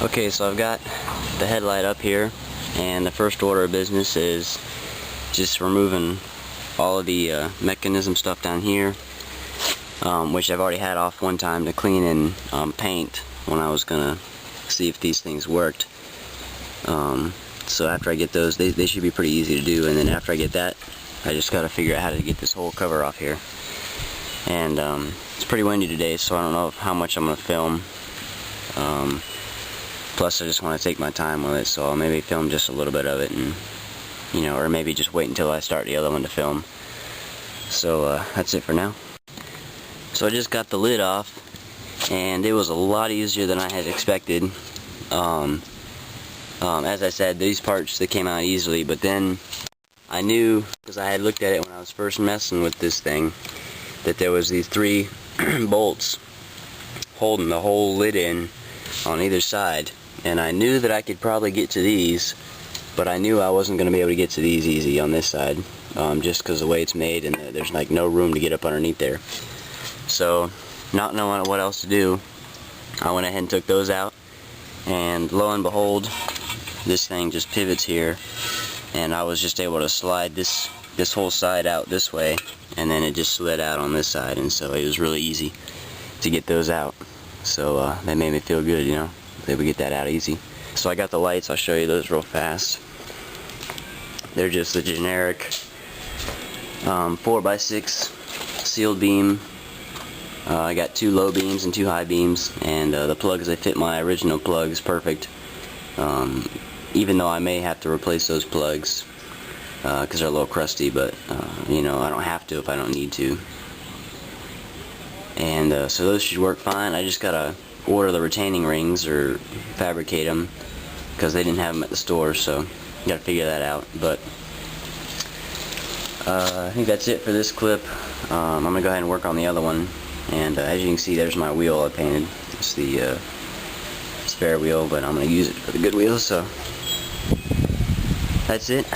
Okay, so I've got the headlight up here, and the first order of business is just removing all of the mechanism stuff down here, which I've already had off one time to clean and paint when I was gonna see if these things worked. So after I get those, they should be pretty easy to do, and then after I get that, I just gotta figure out how to get this whole cover off here. And it's pretty windy today, so I don't know how much I'm gonna film. Plus I just want to take my time with it, so I'll maybe film just a little bit of it, and or maybe just wait until I start the other one to film. So that's it for now. So I just got the lid off, and it was a lot easier than I had expected. As I said, these parts, they came out easily, but then I knew, because I had looked at it when I was first messing with this thing, that there was these 3 bolts holding the whole lid in on either side, and I knew that I could probably get to these, but I knew I wasn't going to be able to get to these easy on this side, just because of the way it's made, and there's like no room to get up underneath there. So, not knowing what else to do, I went ahead and took those out, and lo and behold, this thing just pivots here, and I was just able to slide this whole side out this way, and then it just slid out on this side, and so it was really easy to get those out. So that made me feel good, they would get that out easy. So I got the lights. I'll show you those real fast. They're just the generic 4x6 sealed beam. I got 2 low beams and 2 high beams, and the plugs, they fit my original plugs perfect. Even though I may have to replace those plugs because they're a little crusty, but I don't have to if I don't need to. And so those should work fine. I just gotta order the retaining rings or fabricate them because they didn't have them at the store, so gotta figure that out. But I think that's it for this clip. I'm gonna go ahead and work on the other one, and as you can see, there's my wheel I painted. It's the spare wheel, but I'm gonna use it for the good wheel. So that's it.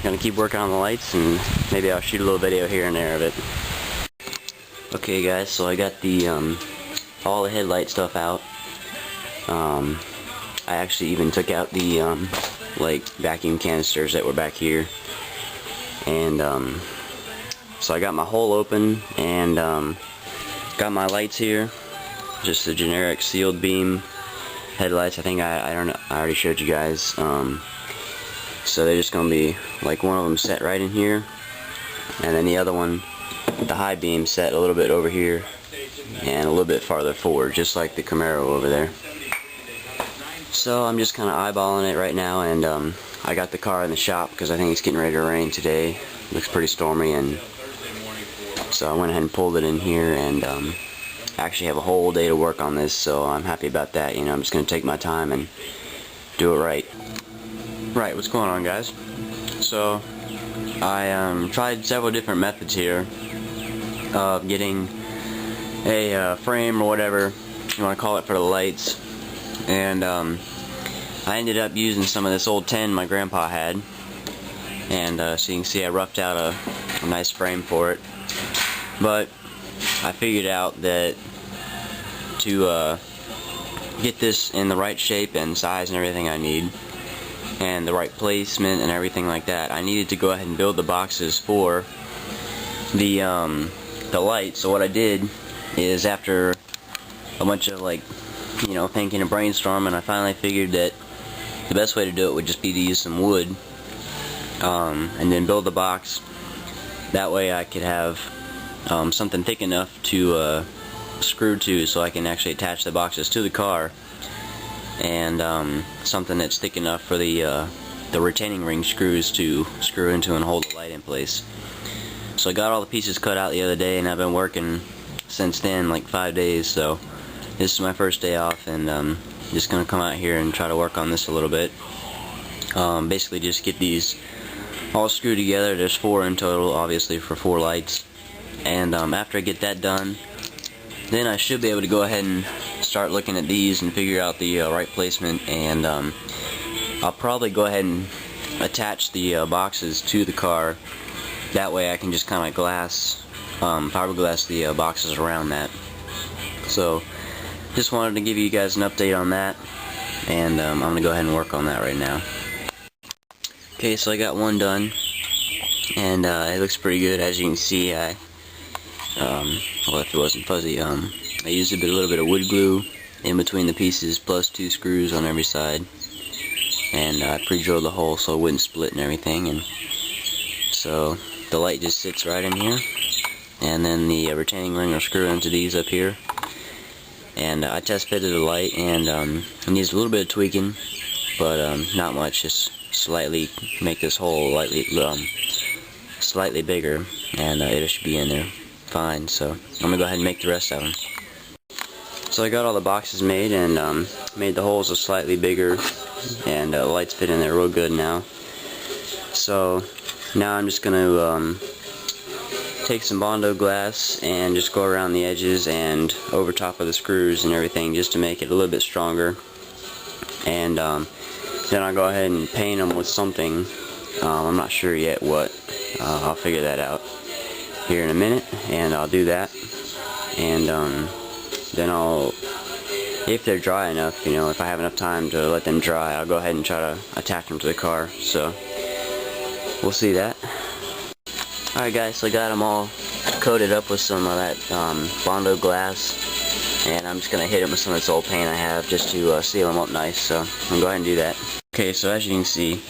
Gonna keep working on the lights, and maybe I'll shoot a little video here and there of it. Okay guys, so I got the all the headlight stuff out. I actually even took out the like vacuum canisters that were back here, and so I got my hole open, and got my lights here, just the generic sealed beam headlights. I think I don't know, I already showed you guys. So they're just gonna be like one of them set right in here, and then the other one, the high beam, set a little bit over here and a little bit farther forward, just like the Camaro over there. So I'm just kind of eyeballing it right now, and I got the car in the shop because I think it's getting ready to rain today. Looks pretty stormy, and so I went ahead and pulled it in here, and actually have a whole day to work on this, so I'm happy about that. I'm just going to take my time and do it right. Right, what's going on, guys? So I tried several different methods here of getting a frame or whatever you want to call it for the lights, and I ended up using some of this old tin my grandpa had, and so you can see I roughed out a nice frame for it. But I figured out that to get this in the right shape and size and everything I need, and the right placement and everything like that, I needed to go ahead and build the boxes for the light. So what I did is, after a bunch of thinking and brainstorming, I finally figured that the best way to do it would just be to use some wood, and then build the box. That way I could have something thick enough to screw to, so I can actually attach the boxes to the car, and something that's thick enough for the retaining ring screws to screw into and hold the light in place. So I got all the pieces cut out the other day, and I've been working since then, like 5 days. So this is my first day off, and just gonna come out here and try to work on this a little bit. Basically just get these all screwed together. There's 4 in total, obviously, for 4 lights. And after I get that done, then I should be able to go ahead and start looking at these and figure out the right placement, and I'll probably go ahead and attach the boxes to the car. That way I can just kind of fiberglass the boxes around that. So just wanted to give you guys an update on that. and I'm going to go ahead and work on that right now. Okay, so I got one done, and it looks pretty good. As you can see, well, if it wasn't fuzzy, I used a little bit of wood glue in between the pieces, plus 2 screws on every side, and I pre-drilled the hole so it wouldn't split and everything. And so the light just sits right in here, and then the retaining ring will screw into these up here. And I test fitted the light, and it needs a little bit of tweaking, but not much, just slightly make this hole slightly bigger, and it should be in there fine. So I'm gonna go ahead and make the rest of them. So I got all the boxes made, and made the holes a slightly bigger, and the lights fit in there real good now. So now I'm just gonna take some Bondo glass and just go around the edges and over top of the screws and everything, just to make it a little bit stronger. And then I'll go ahead and paint them with something. I'm not sure yet what. I'll figure that out here in a minute, and I'll do that. And then I'll, if they're dry enough, you know, if I have enough time to let them dry, I'll go ahead and try to attach them to the car. So we'll see that. Alright guys, so I got them all coated up with some of that Bondo glass, and I'm just going to hit them with some of this old paint I have just to seal them up nice. So I'm going to go ahead and do that. Okay, so as you can see,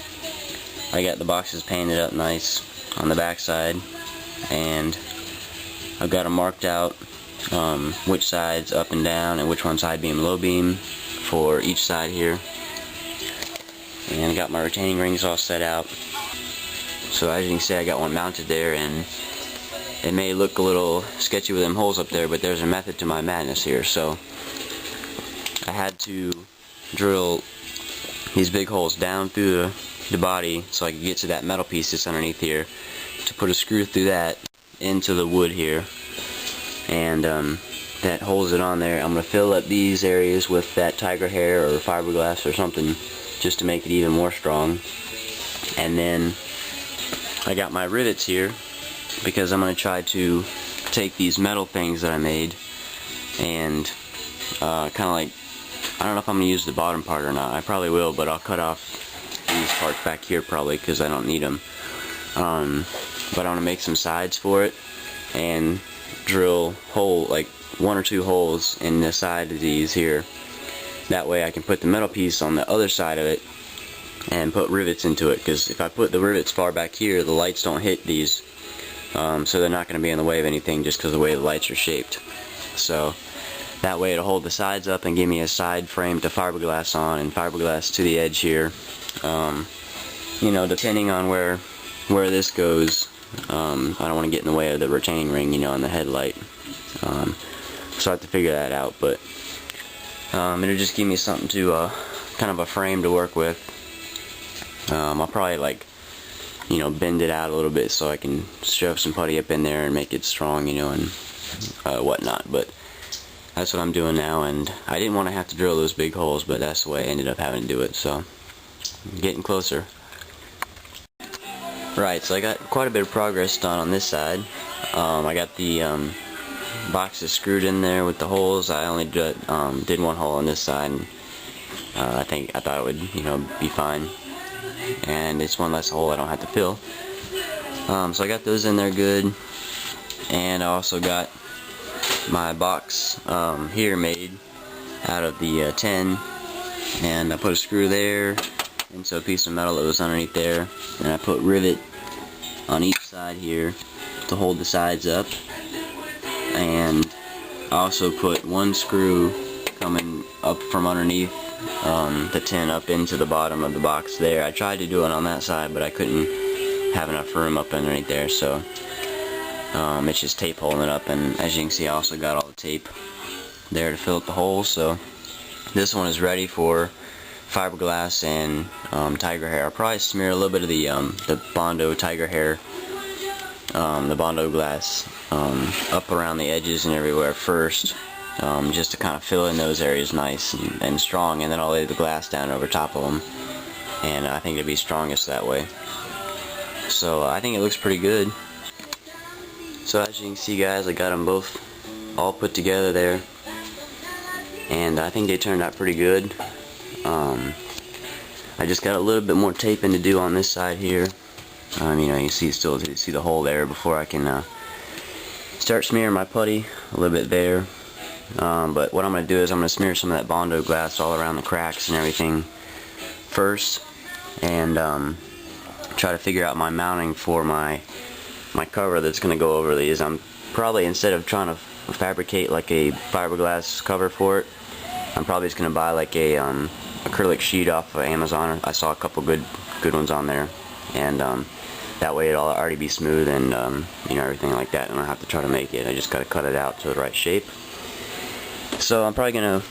I got the boxes painted up nice on the back side, and I've got them marked out which side's up and down and which one's high beam, low beam for each side here. And I got my retaining rings all set out. So as you can see, I got one mounted there, and it may look a little sketchy with them holes up there, but there's a method to my madness here. So I had to drill these big holes down through the body so I could get to that metal piece that's underneath here, to put a screw through that into the wood here, and that holds it on there. I'm going to fill up these areas with that tiger hair or fiberglass or something just to make it even more strong. And then I got my rivets here because I'm going to try to take these metal things that I made and kind of like, I don't know if I'm going to use the bottom part or not. I probably will, but I'll cut off these parts back here probably because I don't need them. But I want to make some sides for it and drill like 1 or 2 holes in the side of these here. That way I can put the metal piece on the other side of it and put rivets into it, because if I put the rivets far back here, the lights don't hit these, so they're not going to be in the way of anything just because of the way the lights are shaped. So that way it'll hold the sides up and give me a side frame to fiberglass on, and fiberglass to the edge here. You know, depending on where this goes, I don't want to get in the way of the retaining ring, you know, on the headlight. So I have to figure that out, but it'll just give me something to kind of a frame to work with. I'll probably, like, you know, bend it out a little bit so I can shove some putty up in there and make it strong, you know, and whatnot. But that's what I'm doing now, and I didn't want to have to drill those big holes, but that's the way I ended up having to do it. So getting closer. Right, so I got quite a bit of progress done on this side. I got the boxes screwed in there with the holes. I only did 1 hole on this side, and I thought it would, you know, be fine. And it's one less hole I don't have to fill. So I got those in there good, and I also got my box here made out of the tin, and I put a screw there into a piece of metal that was underneath there, and I put rivet on each side here to hold the sides up, and I also put 1 screw coming up from underneath the tin up into the bottom of the box there. I tried to do it on that side, but I couldn't have enough room up underneath there, so it's just tape holding it up. And as you can see, I also got all the tape there to fill up the holes. So this one is ready for fiberglass and tiger hair. I'll probably smear a little bit of the Bondo tiger hair, the Bondo glass up around the edges and everywhere first, just to kind of fill in those areas nice and strong, and then I'll lay the glass down over top of them, and I think it'll be strongest that way. So I think it looks pretty good. So as you can see, guys, I got them both all put together there, and I think they turned out pretty good. I just got a little bit more taping to do on this side here. You know, you see the hole there before I can start smearing my putty a little bit there. But what I'm going to do is I'm going to smear some of that Bondo glass all around the cracks and everything first, and try to figure out my mounting for my cover that's going to go over these. I'm probably, instead of trying to fabricate like a fiberglass cover for it, I'm probably just going to buy like a acrylic sheet off of Amazon. I saw a couple good ones on there, and that way it'll already be smooth and you know, everything like that, and I don't have to try to make it. I just got to cut it out to the right shape. So I'm probably going to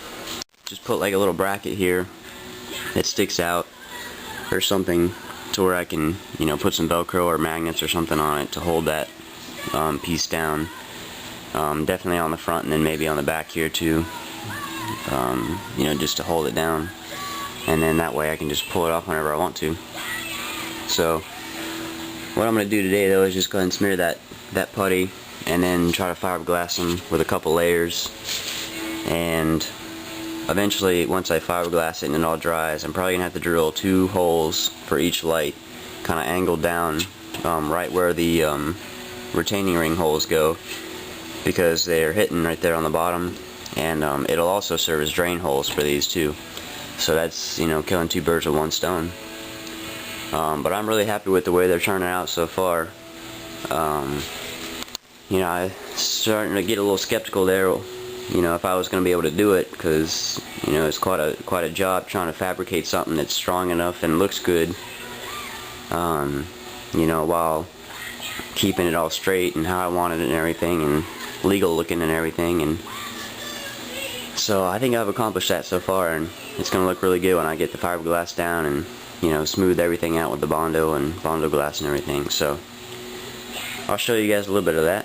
just put like a little bracket here that sticks out or something, to where I can, you know, put some Velcro or magnets or something on it to hold that piece down. Definitely on the front, and then maybe on the back here too, you know, just to hold it down, and then that way I can just pull it off whenever I want to. So what I'm going to do today though is just go ahead and smear that putty, and then try to fiberglass them with a couple layers, and eventually once I fiberglass it and it all dries, I'm probably going to have to drill 2 holes for each light, kind of angled down right where the retaining ring holes go, because they're hitting right there on the bottom, and it'll also serve as drain holes for these too. So that's, you know, killing 2 birds with 1 stone. But I'm really happy with the way they're turning out so far. You know, I'm starting to get a little skeptical there, you know, if I was going to be able to do it, because, you know, it's quite a job trying to fabricate something that's strong enough and looks good, you know, while keeping it all straight and how I wanted it and everything, and legal looking and everything. And so I think I've accomplished that so far, and it's going to look really good when I get the fiberglass down and, you know, smooth everything out with the Bondo and Bondo glass and everything. So I'll show you guys a little bit of that.